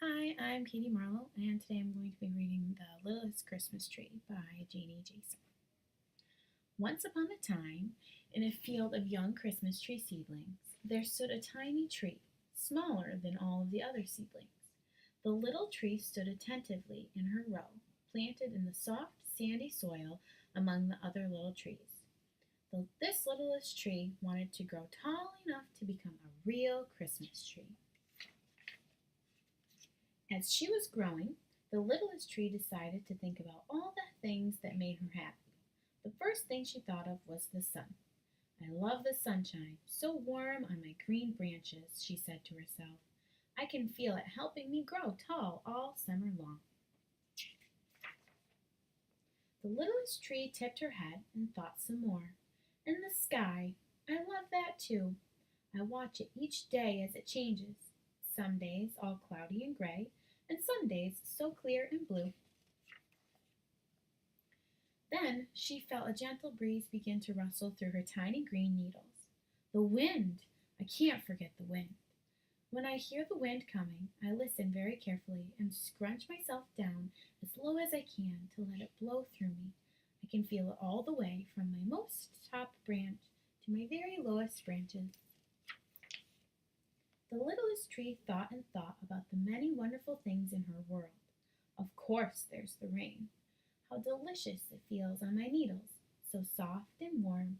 Hi, I'm Katie Marlowe, and today I'm going to be reading The Littlest Christmas Tree by Janie Jason. Once upon a time, in a field of young Christmas tree seedlings, there stood a tiny tree, smaller than all of the other seedlings. The little tree stood attentively in her row, planted in the soft, sandy soil among the other little trees. This littlest tree wanted to grow tall enough to become a real Christmas tree. As she was growing, the littlest tree decided to think about all the things that made her happy. The first thing she thought of was the sun. I love the sunshine, so warm on my green branches, she said to herself. I can feel it helping me grow tall all summer long. The littlest tree tipped her head and thought some more. And the sky, I love that too. I watch it each day as it changes. Some days all cloudy and gray, and some days so clear and blue. Then she felt a gentle breeze begin to rustle through her tiny green needles. The wind! I can't forget the wind. When I hear the wind coming, I listen very carefully and scrunch myself down as low as I can to let it blow through me. I can feel it all the way from my most top branch to my very lowest branches. The littlest tree thought and thought about the many wonderful things in her world. Of course, there's the rain. How delicious it feels on my needles, so soft and warm,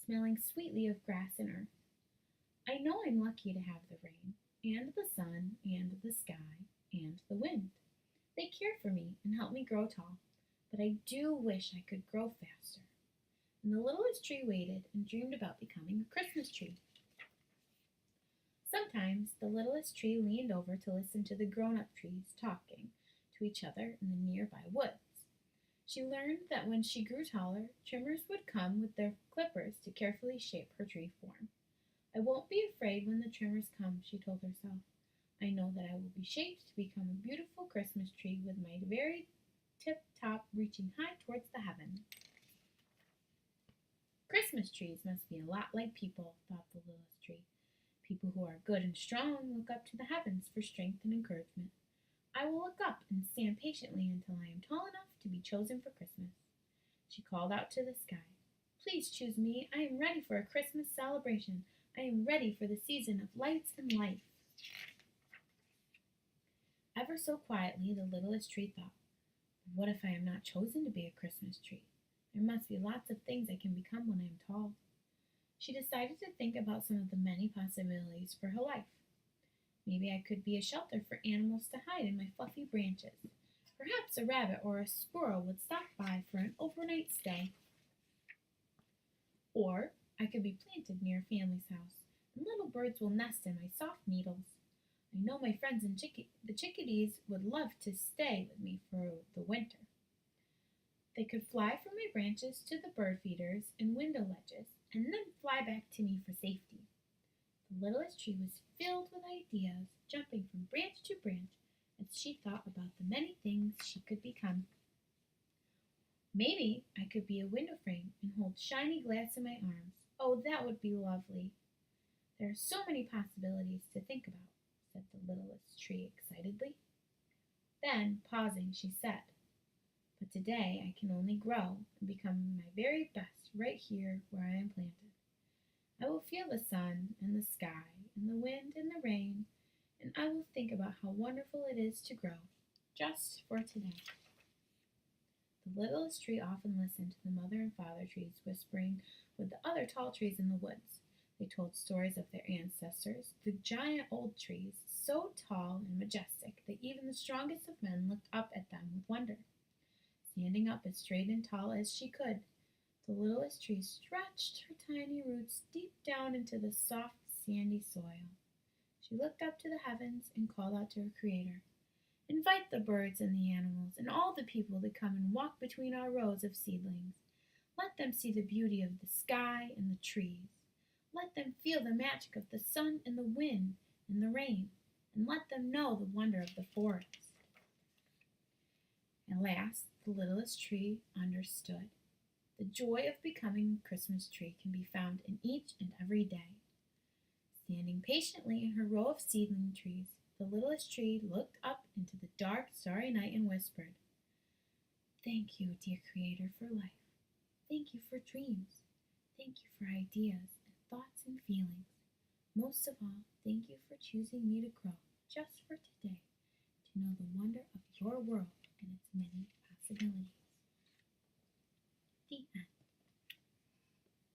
smelling sweetly of grass and earth. I know I'm lucky to have the rain, and the sun, and the sky, and the wind. They care for me and help me grow tall, but I do wish I could grow faster. And the littlest tree waited and dreamed about becoming a Christmas tree. Sometimes the littlest tree leaned over to listen to the grown-up trees talking to each other in the nearby woods. She learned that when she grew taller, trimmers would come with their clippers to carefully shape her tree form. I won't be afraid when the trimmers come, she told herself. I know that I will be shaped to become a beautiful Christmas tree with my very tip top reaching high towards the heavens. Christmas trees must be a lot like people, thought the littlest tree. People who are good and strong look up to the heavens for strength and encouragement. I will look up and stand patiently until I am tall enough to be chosen for Christmas. She called out to the sky. Please choose me. I am ready for a Christmas celebration. I am ready for the season of lights and life. Ever so quietly, the littlest tree thought, what if I am not chosen to be a Christmas tree? There must be lots of things I can become when I am tall. She decided to think about some of the many possibilities for her life. Maybe I could be a shelter for animals to hide in my fluffy branches. Perhaps a rabbit or a squirrel would stop by for an overnight stay. Or I could be planted near a family's house, and little birds will nest in my soft needles. I know my friends and the chickadees would love to stay with me for the winter. They could fly from my branches to the bird feeders and window ledges, and then fly back to me for safety. The littlest tree was filled with ideas, jumping from branch to branch as she thought about the many things she could become. Maybe I could be a window frame and hold shiny glass in my arms. Oh, that would be lovely. There are so many possibilities to think about, said the littlest tree excitedly. Then, pausing, she said, but today I can only grow and become my very best right here where I am planted. I will feel the sun and the sky and the wind and the rain, and I will think about how wonderful it is to grow, just for today. The littlest tree often listened to the mother and father trees whispering with the other tall trees in the woods. They told stories of their ancestors, the giant old trees, so tall and majestic that even the strongest of men looked up at them with wonder. Standing up as straight and tall as she could, the littlest tree stretched her tiny roots deep down into the soft, sandy soil. She looked up to the heavens and called out to her Creator. Invite the birds and the animals and all the people to come and walk between our rows of seedlings. Let them see the beauty of the sky and the trees. Let them feel the magic of the sun and the wind and the rain, and let them know the wonder of the forest. At last, the littlest tree understood. The joy of becoming a Christmas tree can be found in each and every day. Standing patiently in her row of seedling trees, The littlest tree looked up into the dark, starry night and whispered, "Thank you, dear Creator, for life. Thank you for dreams. Thank you for ideas and thoughts and feelings. Most of all, thank you for choosing me to grow just for today, to know the wonder of your world